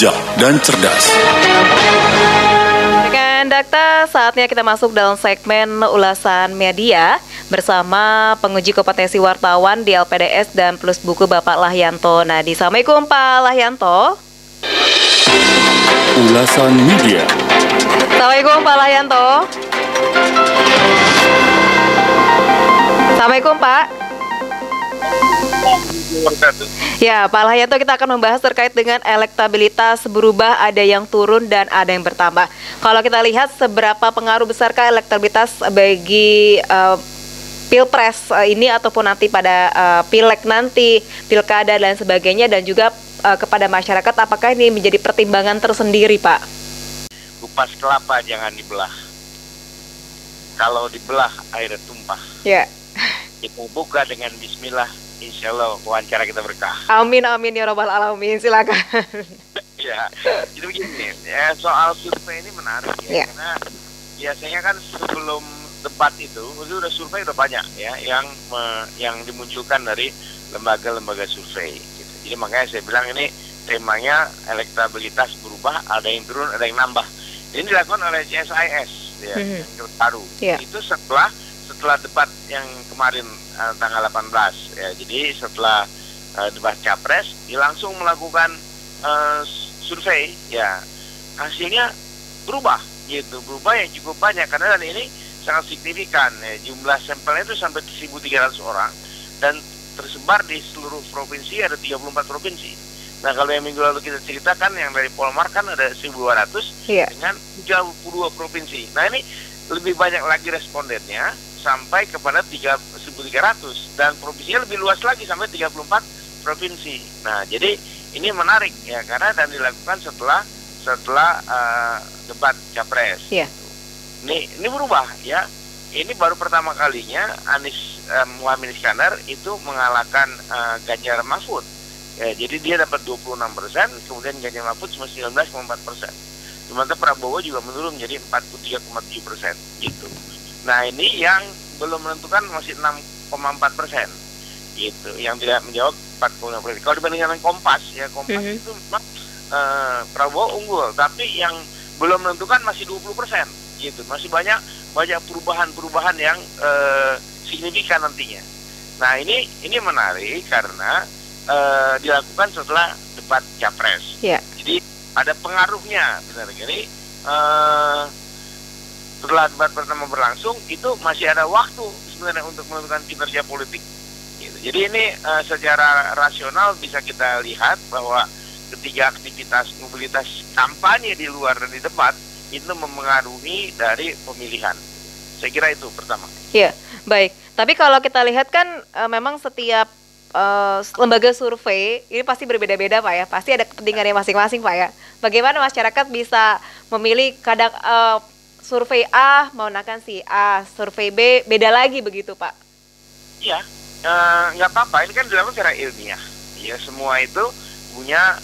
bijak, dan cerdas. Rekan Dakta, saatnya kita masuk dalam segmen ulasan media bersama penguji kompetensi wartawan di LPDS dan Plus Buku Bapak Lahyanto Nadi. Assalamualaikum Pak Lahyanto. Ulasan media. Assalamualaikum Pak Lahyanto. Assalamualaikum Pak. Ya, Pak Lahyanto, kita akan membahas terkait dengan elektabilitas berubah, ada yang turun dan ada yang bertambah. Kalau kita lihat seberapa pengaruh besarkah elektabilitas bagi Pilpres ini ataupun nanti pada Pileg nanti, Pilkada dan sebagainya, dan juga kepada masyarakat, apakah ini menjadi pertimbangan tersendiri, Pak? Kupas kelapa jangan dibelah. Kalau dibelah airnya tumpah. Ya. Kita buka dengan bismillah, insya Allah wawancara kita berkah. Amin, amin ya robbal alamin. Silakan. Ya, itu begini. Ya, soal survei ini menarik ya, karena biasanya kan sebelum debat itu udah survei udah banyak ya yang dimunculkan dari lembaga-lembaga survei. Gitu. Jadi makanya saya bilang ini temanya elektabilitas berubah, ada yang turun, ada yang nambah. Ini dilakukan oleh CSIS ya, yang baru. Itu setelah debat yang kemarin tanggal 18 ya. Jadi setelah debat capres, dia langsung melakukan survei ya. Hasilnya berubah gitu, berubah yang cukup banyak karena ini sangat signifikan ya. Jumlah sampelnya itu sampai 1.300 orang dan tersebar di seluruh provinsi, ada 34 provinsi. Nah, kalau yang minggu lalu kita ceritakan yang dari Polmark kan ada 1.200 dengan 32 provinsi. Nah, ini lebih banyak lagi respondennya sampai kepada 1.300 dan provinsinya lebih luas lagi sampai 34 provinsi. Nah, jadi ini menarik ya karena dan dilakukan setelah debat capres. Ini berubah ya. Ini baru pertama kalinya Anies Muhaimin Iskandar itu mengalahkan Ganjar Mahfud. Ya, jadi dia dapat 26%, kemudian Ganjar Mahfud cuma 19,4%. Sementara Prabowo juga menurun menjadi 43,7% gitu. Nah, ini yang belum menentukan masih 6,4% gitu. Yang tidak menjawab 4,5%. Kalau dibandingkan dengan Kompas ya, Kompas itu memang Prabowo unggul, tapi yang belum menentukan masih 20% gitu. Masih banyak perubahan-perubahan yang signifikan nantinya. Nah, ini menarik karena dilakukan setelah debat capres. Jadi ada pengaruhnya benar. Jadi setelah debat pertama berlangsung itu masih ada waktu sebenarnya untuk menentukan kinerja politik. Gitu. Jadi ini secara rasional bisa kita lihat bahwa ketiga aktivitas mobilitas kampanye di luar dan di debat itu mempengaruhi dari pemilihan. Saya kira itu pertama. Iya, baik. Tapi kalau kita lihat kan memang setiap lembaga survei ini pasti berbeda-beda, Pak ya. Pasti ada kepentingannya masing-masing, Pak ya. Bagaimana masyarakat bisa memilih kadang survei A menggunakan si A, survei B beda lagi begitu, Pak? Iya, nggak apa-apa. Ini kan dilakukan secara ilmiah. Ya, semua itu punya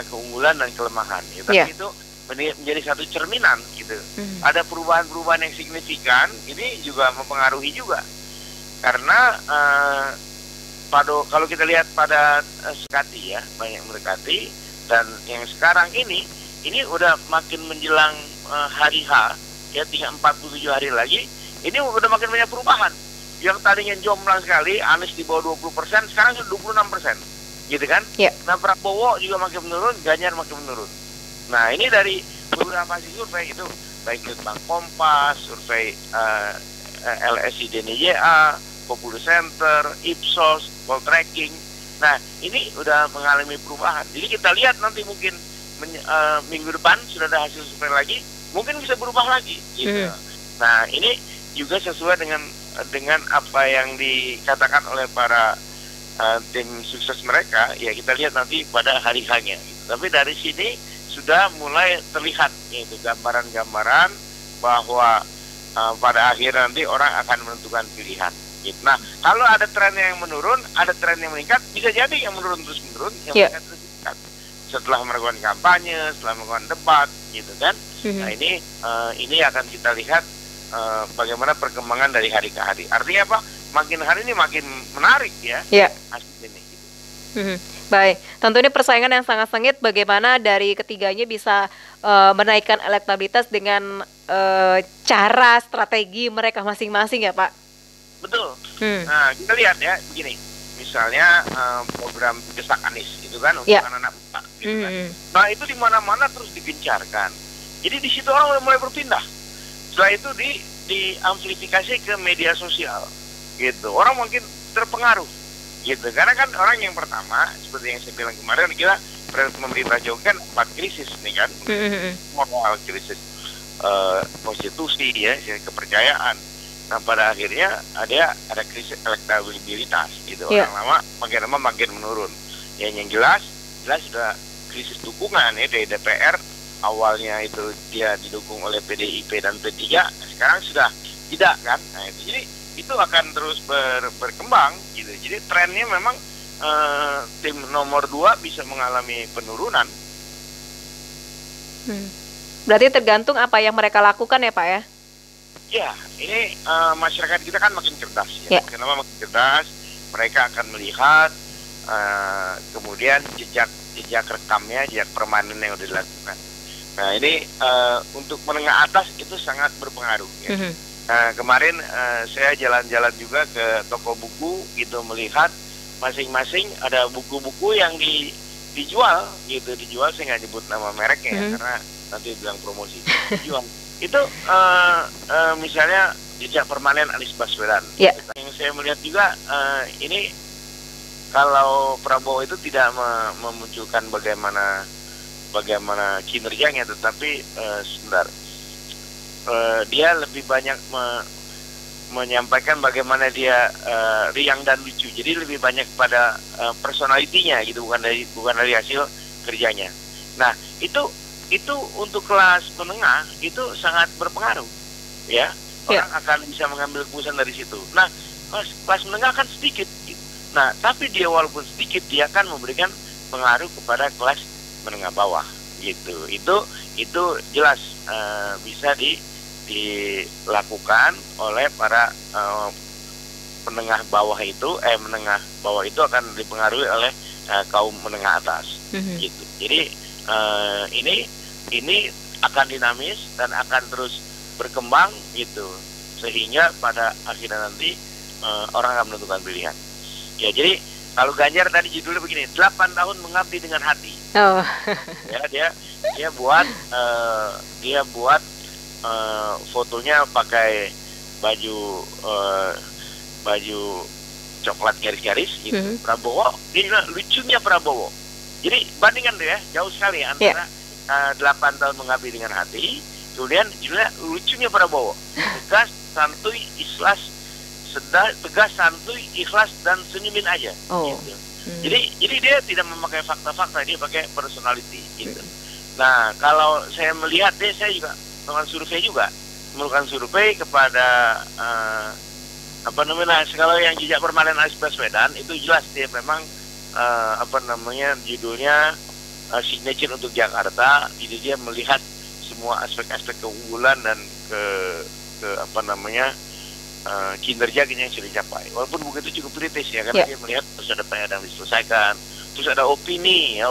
keunggulan dan kelemahan. Ya. Tapi itu menjadi satu cerminan gitu. Ada perubahan-perubahan yang signifikan. Ini juga mempengaruhi juga. Karena kalau kita lihat pada Sekati ya, banyak mendekati dan yang sekarang ini udah makin menjelang hari H ya, tinggal 47 hari lagi, ini udah makin banyak perubahan. Yang tadinya jomplang sekali, Anies di bawah 20%, sekarang sudah 26%, gitu kan? Nah, Prabowo juga makin menurun, Ganjar makin menurun. Nah, ini dari beberapa hasil survei itu, baik Litbang Kompas, survei LSI DNIA, Popular Center, Ipsos, Poltreking. Nah, ini udah mengalami perubahan. Jadi kita lihat nanti mungkin minggu depan sudah ada hasil survei lagi, mungkin bisa berubah lagi. Gitu. Nah, ini juga sesuai dengan apa yang dikatakan oleh para tim sukses mereka. Ya, kita lihat nanti pada hari H-nya. Gitu. Tapi dari sini sudah mulai terlihat yaitu gambaran-gambaran bahwa pada akhir nanti orang akan menentukan pilihan. Nah, kalau ada tren yang menurun, ada tren yang meningkat, bisa jadi yang menurun terus menurun, yang meningkat terus meningkat. Setelah melakukan kampanye, setelah melakukan debat, gitu kan. Nah, ini akan kita lihat bagaimana perkembangan dari hari ke hari. Artinya apa? Makin hari ini makin menarik ya. Hasil ini. Gitu. Baik, tentu ini persaingan yang sangat sengit. Bagaimana dari ketiganya bisa menaikkan elektabilitas dengan cara strategi mereka masing-masing ya Pak? Betul. Nah, kita lihat ya begini. Misalnya program Desak Anies itu kan untuk anak-anak muda, gitu kan. Nah itu di mana-mana terus digencarkan. Jadi di situ orang mulai berpindah. Setelah itu diamplifikasi ke media sosial, gitu. Orang mungkin terpengaruh, gitu. Karena kan orang yang pertama seperti yang saya bilang kemarin, kita pemerintah Jokowi kan 4 krisis nih kan, moral, krisis konstitusi ya, kepercayaan. Nah pada akhirnya ada krisis elektabilitas gitu. Orang lama makin lama makin menurun. Yang jelas sudah krisis dukungan ya dari DPR. Awalnya itu dia didukung oleh PDIP dan P3, sekarang sudah tidak kan. Nah itu jadi itu akan terus berkembang gitu. Jadi trennya memang tim nomor 2 bisa mengalami penurunan. Berarti tergantung apa yang mereka lakukan ya Pak ya? Ya, ini masyarakat kita kan makin cerdas ya. Kenapa makin cerdas? Mereka akan melihat kemudian jejak rekamnya, jejak permanen yang sudah dilakukan. Nah ini untuk menengah atas itu sangat berpengaruh ya. Nah, kemarin saya jalan-jalan juga ke toko buku gitu, melihat masing-masing ada buku-buku yang dijual gitu, saya nggak nyebut nama mereknya ya, karena nanti bilang promosi. Dijual. Itu misalnya jejak permanen Anies Baswedan. Yang saya melihat juga ini kalau Prabowo itu tidak memunculkan bagaimana kinerjanya, tetapi sebentar dia lebih banyak menyampaikan bagaimana dia riang dan lucu. Jadi lebih banyak pada personalitinya gitu, bukan dari hasil kerjanya. Nah itu untuk kelas menengah itu sangat berpengaruh ya. Orang akan bisa mengambil keputusan dari situ. Nah kelas menengah kan sedikit gitu. Nah tapi dia walaupun sedikit, dia akan memberikan pengaruh kepada kelas menengah bawah gitu. Itu jelas bisa dilakukan oleh para menengah bawah itu akan dipengaruhi oleh kaum menengah atas gitu. Jadi ini akan dinamis dan akan terus berkembang gitu, sehingga pada akhirnya nanti orang akan menentukan pilihan. Ya jadi kalau Ganjar tadi judulnya begini, 8 tahun mengabdi dengan hati. Ya dia buat fotonya pakai baju coklat garis-garis gitu. Prabowo, dia bilang lucunya Prabowo. Jadi bandingkan deh ya, jauh sekali antara 8 tahun mengabdi dengan hati, kemudian judulnya lucunya Prabowo. Tegas, santuy, ikhlas dan senyumin aja. Gitu. Jadi dia tidak memakai fakta-fakta, dia pakai personality gitu. Nah kalau saya melihat saya juga melakukan survei kepada kalau yang jejak permanen Anies Baswedan itu jelas dia memang judulnya signature untuk Jakarta. Jadi dia melihat semua aspek-aspek keunggulan dan kinerja yang sudah dicapai. Walaupun buku itu cukup kritis ya, karena dia melihat terus ada PR yang diselesaikan, terus ada opini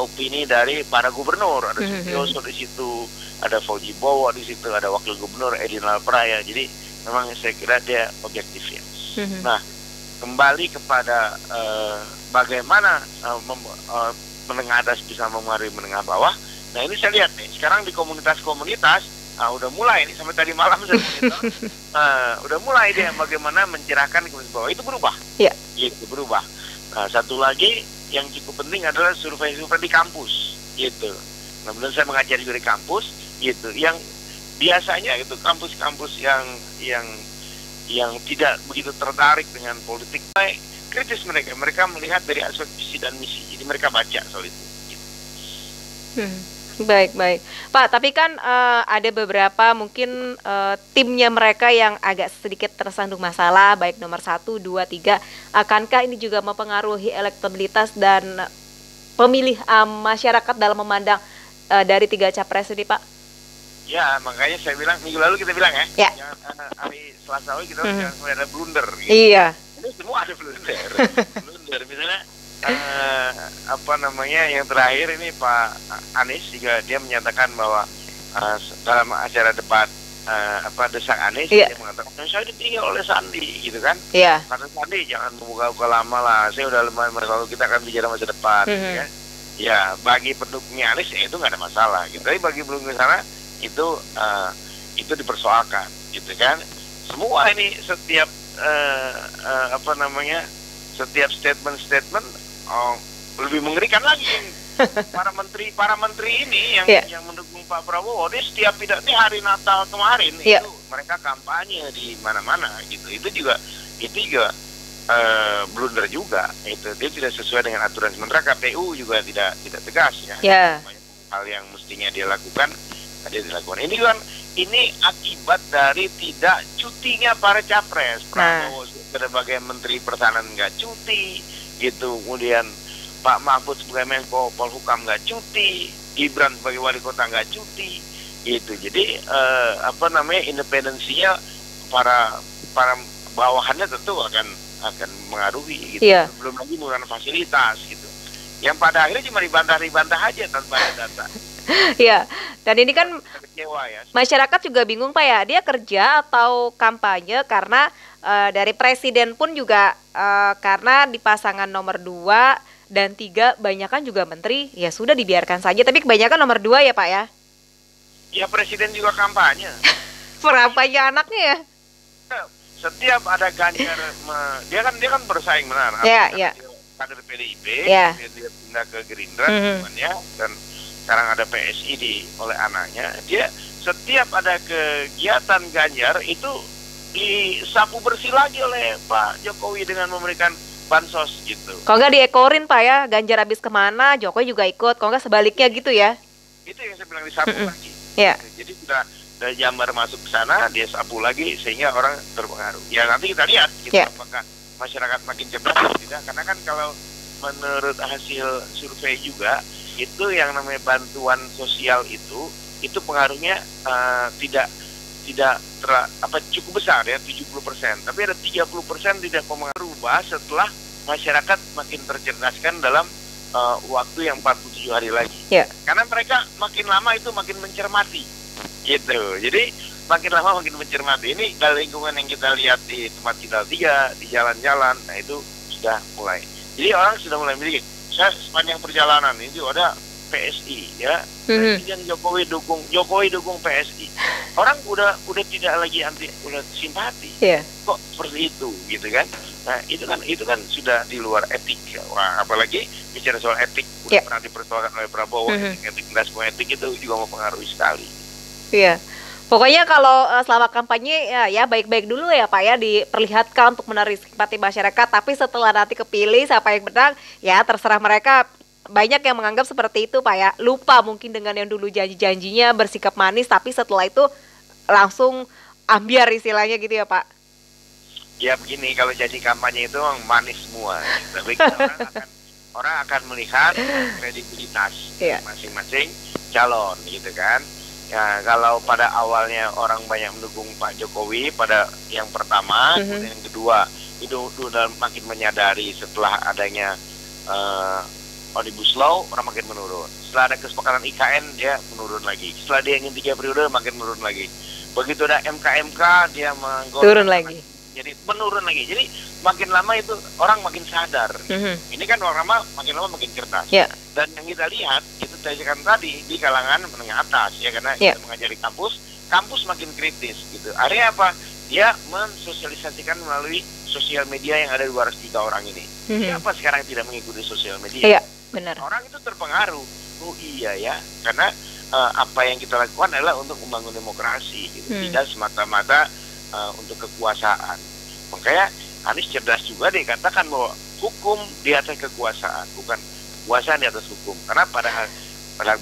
dari para gubernur, ada Sutioso di situ, ada Fauji Bowo di situ, ada Wakil Gubernur Edinal Praya. Jadi memang saya kira dia objektif ya. Nah kembali kepada bagaimana menengah atas bisa mempengaruhi menengah bawah. Nah ini saya lihat nih sekarang di komunitas-komunitas udah mulai nih, sampai tadi malam saya monitor, udah mulai dia bagaimana mencerahkan komunitas bawah itu berubah. Gitu berubah. Nah, satu lagi yang cukup penting adalah survei di kampus gitu. Nah benar saya mengajar juga di kampus gitu, yang biasanya itu kampus-kampus yang tidak begitu tertarik dengan politik, kritis mereka melihat dari aspek visi dan misi, jadi mereka baca soal itu gitu. Baik Pak, tapi kan ada beberapa mungkin timnya mereka yang agak sedikit tersandung masalah, baik nomor 1, 2, 3. Akankah ini juga mempengaruhi elektabilitas dan pemilih masyarakat dalam memandang dari 3 capres ini Pak? Ya, makanya saya bilang minggu lalu kita bilang ya. Hari Selasa kita jangan sampai ada blunder gitu. Iya. Ini semua ada blunder. Misalnya Apa namanya yang terakhir ini Pak Anies juga dia menyatakan bahwa dalam acara debat desak Anies Iya. dia mengatakan saya ditinggal oleh Sandi gitu kan. Iya. Kata Sandi jangan membuka-buka lama lah, saya udah lumayan lalu kita akan bicara masa depan gitu ya. Ya bagi pendukungnya Anies ya itu nggak ada masalah gitu, tapi bagi pendukung sana itu dipersoalkan gitu kan. Semua ini setiap setiap statement lebih mengerikan lagi. para menteri ini yang mendukung Pak Prabowo, dia setiap pidato ini hari Natal kemarin itu mereka kampanye di mana-mana gitu. Itu juga blunder juga. Itu dia tidak sesuai dengan aturan, sementara KPU juga tidak tegas ya. Banyak hal yang mestinya dia lakukan dia dilakukan. Ini akibat dari tidak cutinya para capres. Prabowo sebagai Menteri Pertahanan nggak cuti gitu, kemudian Pak Mahfud sebagai Menko Polhukam nggak cuti, Gibran sebagai wali kota nggak cuti, gitu. Jadi independensinya para bawahannya tentu akan mengaruhi, gitu. Iya. Belum lagi menggunakan fasilitas, gitu. Yang pada akhirnya cuma dibantah aja tanpa ada data. Iya. Dan ini kan kecewa ya. Masyarakat juga bingung Pak ya, dia kerja atau kampanye karena dari presiden pun juga karena di pasangan nomor 2 dan 3 banyakan juga menteri, ya sudah dibiarkan saja. Tapi kebanyakan nomor 2 ya Pak ya? Ya presiden juga kampanye. Kampanye anaknya ya? Setiap ada Ganjar, dia kan bersaing benar. Iya. Kader PDIP, dia pindah ke Gerindra, dan sekarang ada PSI oleh anaknya. Dia setiap ada kegiatan Ganjar itu disapu bersih lagi oleh Pak Jokowi dengan memberikan bansos gitu. Kalau nggak diekorin Pak ya, Ganjar habis kemana, Jokowi juga ikut. Kalau nggak sebaliknya gitu ya? Itu yang saya bilang disapu lagi. Yeah. Jadi sudah jambar masuk ke sana, dia sapu lagi sehingga orang terpengaruh. Ya nanti kita lihat gitu, apakah masyarakat makin cerdas atau tidak. Karena kan kalau menurut hasil survei juga itu yang namanya bantuan sosial itu pengaruhnya cukup besar ya, 70%. Tapi ada 30% tidak berubah setelah masyarakat makin tercerdaskan dalam waktu yang 47 hari lagi. Karena mereka makin lama itu makin mencermati gitu. Jadi makin lama makin mencermati. Ini dari lingkungan yang kita lihat di tempat kita di jalan-jalan, nah itu sudah mulai. Jadi orang sudah mulai memiliki. Saya sepanjang perjalanan itu ada PSI ya. Presiden Jokowi dukung PSI. Orang udah tidak lagi udah simpati. Kok seperti itu gitu kan? Nah, itu kan sudah di luar etik ya. Wah, apalagi bicara soal etik udah pernah dipersoalkan oleh Prabowo, etik dan semua etik itu juga mempengaruhi sekali. Iya. Pokoknya kalau selama kampanye ya baik-baik dulu ya Pak ya, diperlihatkan untuk menarik simpati masyarakat, tapi setelah nanti kepilih siapa yang menang ya terserah mereka. Banyak yang menganggap seperti itu Pak ya, lupa mungkin dengan yang dulu janji-janjinya, bersikap manis, tapi setelah itu langsung ambiar istilahnya gitu ya Pak. Ya begini, kalau janji kampanye itu manis semua, tapi orang akan melihat kredibilitas masing-masing calon gitu kan. Ya kalau pada awalnya orang banyak mendukung Pak Jokowi pada yang pertama, kemudian yang kedua itu udah makin menyadari setelah adanya Omnibus Law, orang makin menurun. Setelah ada kesepakatan IKN, dia menurun lagi. Setelah dia ingin 3 periode, makin menurun lagi. Begitu ada MK, dia turun lagi. Jadi menurun lagi. Jadi makin lama itu orang makin sadar. Ini kan orang makin lama makin cerdas. Dan yang kita lihat, itu tadi di kalangan menengah atas. Ya karena kita mengajari kampus makin kritis. Gitu. Akhirnya apa? Dia mensosialisasikan melalui sosial media yang ada 200 juta orang ini. Siapa sekarang tidak mengikuti sosial media? Benar. Orang itu terpengaruh. Oh iya ya, karena apa yang kita lakukan adalah untuk membangun demokrasi, gitu. Tidak semata-mata untuk kekuasaan. Makanya Anies cerdas juga dikatakan bahwa hukum di atas kekuasaan, bukan kekuasaan di atas hukum. Karena pada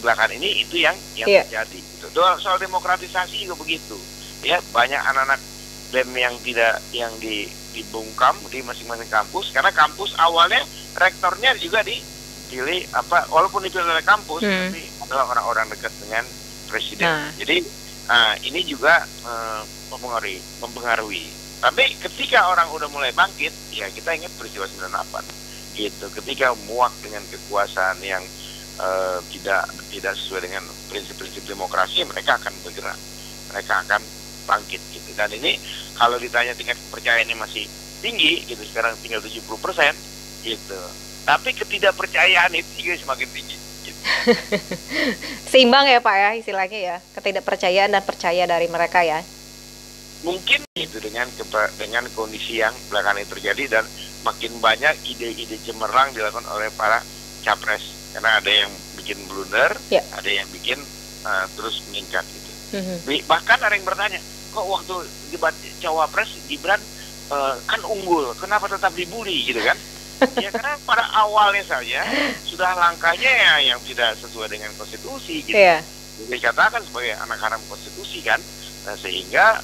belakangan ini itu yang terjadi. Gitu. Soal demokratisasi juga begitu. Ya banyak anak-anak BEM yang dibungkam di masing-masing kampus, karena kampus awalnya rektornya juga dipilih walaupun dipilih oleh kampus tapi adalah orang-orang dekat dengan presiden. Jadi ini juga mempengaruhi. Tapi ketika orang udah mulai bangkit, ya kita ingat peristiwa 98. gitu. Ketika muak dengan kekuasaan yang tidak sesuai dengan prinsip-prinsip demokrasi, mereka akan bergerak, mereka akan bangkit gitu. Dan ini kalau ditanya tingkat kepercayaannya masih tinggi gitu, sekarang tinggal 70% gitu. Tapi ketidakpercayaan itu juga semakin tinggi gitu. Seimbang ya Pak ya istilahnya ya, ketidakpercayaan dan percaya dari mereka ya. Mungkin itu dengan kondisi yang belakangan ini terjadi, dan makin banyak ide-ide cemerlang dilakukan oleh para capres, karena ada yang bikin blunder, ada yang bikin terus meningkat gitu. Bahkan ada yang bertanya, kok waktu debat cawapres Gibran kan unggul, kenapa tetap dibully gitu kan? Ya karena pada awalnya saja sudah langkahnya ya yang tidak sesuai dengan konstitusi gitu. Dikatakan sebagai anak haram konstitusi kan. Nah, sehingga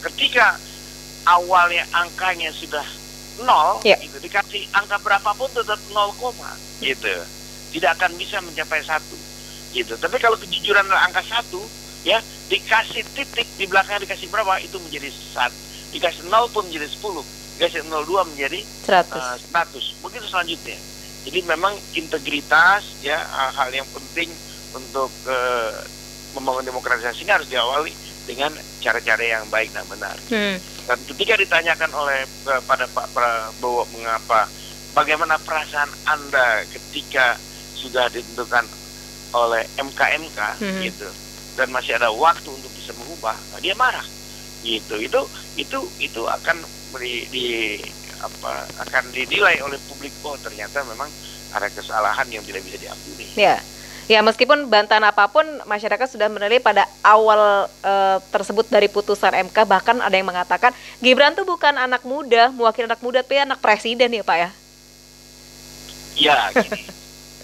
ketika awalnya angkanya sudah 0, gitu, dikasih angka berapapun tetap 0, gitu. Tidak akan bisa mencapai 1, gitu. Tapi kalau kejujuran adalah angka 1, ya dikasih titik di belakang dikasih berapa itu menjadi 1, dikasih 0 pun menjadi 10, dikasih 02 menjadi 100. Begitu selanjutnya. Jadi memang integritas ya hal yang penting untuk membangun demokratisasi ini harus diawali dengan cara-cara yang baik dan benar. Dan ketika ditanyakan oleh pada Pak Prabowo bagaimana perasaan Anda ketika sudah ditentukan oleh MK gitu, dan masih ada waktu untuk bisa mengubah, dia marah gitu. Itu akan akan dinilai oleh publik, oh ternyata memang ada kesalahan yang tidak bisa diampuni. Ya, meskipun bantahan apapun, masyarakat sudah menilai pada awal tersebut dari putusan MK, bahkan ada yang mengatakan Gibran tuh bukan anak muda, mewakili anak muda, tapi anak presiden ya Pak ya? Ya, gini,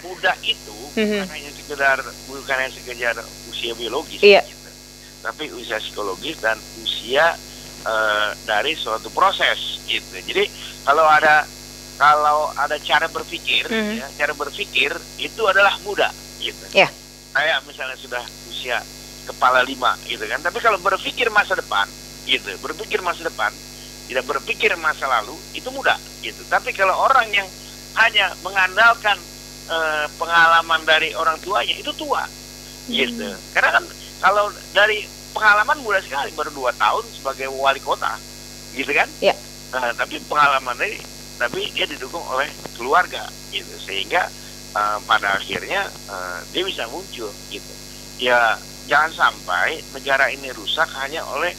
muda itu bukan hanya sekedar usia biologis, gitu, tapi usia psikologis dan usia dari suatu proses, gitu. Jadi kalau ada cara berpikir, ya, cara berpikir itu adalah muda. Gitu. Kayak misalnya sudah usia kepala 5 gitu kan, tapi kalau berpikir masa depan gitu, tidak berpikir masa lalu, itu muda gitu. Tapi kalau orang yang hanya mengandalkan pengalaman dari orang tuanya, itu tua gitu. Karena kan kalau dari pengalaman muda sekali, baru 2 tahun sebagai wali kota gitu kan. Tapi pengalamannya, tapi dia didukung oleh keluarga gitu, sehingga pada akhirnya dia bisa muncul gitu. Ya jangan sampai negara ini rusak hanya oleh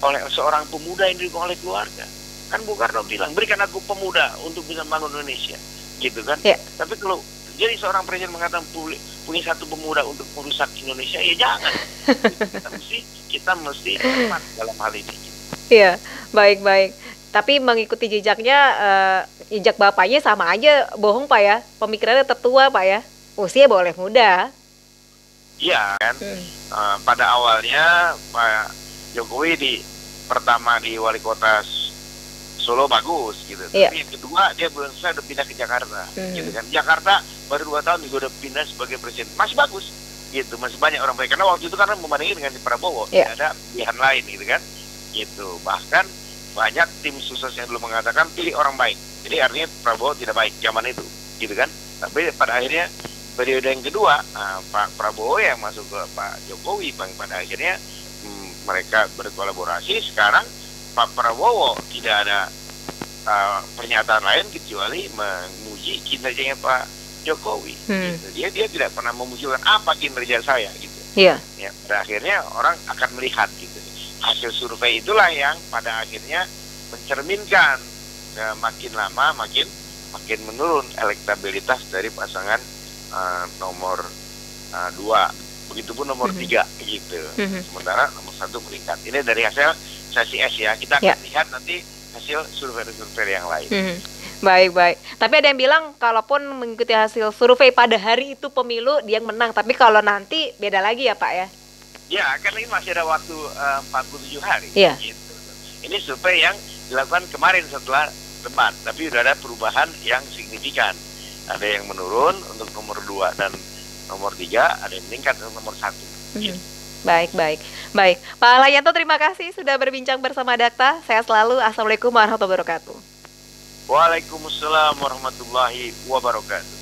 oleh seorang pemuda yang didukung oleh keluarga. Kan Bung Karno bilang, berikan aku pemuda untuk bisa membangun Indonesia, gitu kan. Tapi kalau jadi seorang presiden mengatakan punya satu pemuda untuk merusak Indonesia, ya jangan. kita mesti tepat dalam hal ini. Gitu. Iya, baik. Tapi mengikuti jejaknya, jejak bapaknya sama aja bohong Pak ya. Pemikirannya tertua Pak ya. Usia boleh muda. Iya kan. Pada awalnya Pak Jokowi pertama di wali kota Solo bagus gitu. Tapi yang kedua dia belum selesai udah pindah ke Jakarta. Gitu kan. Jakarta baru 2 tahun juga udah pindah sebagai presiden. Masih bagus. Gitu. Masih banyak orang baik. Karena waktu itu karena membandingkan dengan Prabowo, tidak ada pilihan lain gitu kan. Gitu. Bahkan banyak tim sukses yang dulu mengatakan pilih orang baik. Jadi artinya Prabowo tidak baik zaman itu, gitu kan. Tapi pada akhirnya periode yang kedua, Pak Prabowo yang masuk ke Pak Jokowi, pada akhirnya mereka berkolaborasi. Sekarang Pak Prabowo tidak ada pernyataan lain kecuali memuji kinerjanya Pak Jokowi. Gitu. Dia tidak pernah memunculkan apa kinerja saya, gitu. Ya, pada akhirnya orang akan melihat gitu. Hasil survei itulah yang pada akhirnya mencerminkan makin lama makin menurun elektabilitas dari pasangan nomor 2, begitupun nomor 3 gitu. Sementara nomor 1 meningkat. Ini dari hasil sesi S ya. Kita akan lihat nanti hasil survei yang lain. Baik. Tapi ada yang bilang kalaupun mengikuti hasil survei pada hari itu pemilu dia yang menang, tapi kalau nanti beda lagi ya Pak ya. Ya, kan ini masih ada waktu 47 hari. Gitu. Ini survei yang dilakukan kemarin setelah debat, tapi sudah ada perubahan yang signifikan. Ada yang menurun untuk nomor 2 dan nomor 3, ada yang meningkat untuk nomor 1. Gitu. Baik. Pak Layyanto, terima kasih sudah berbincang bersama Dakta. Sehat selalu. Assalamualaikum warahmatullahi wabarakatuh. Waalaikumsalam warahmatullahi wabarakatuh.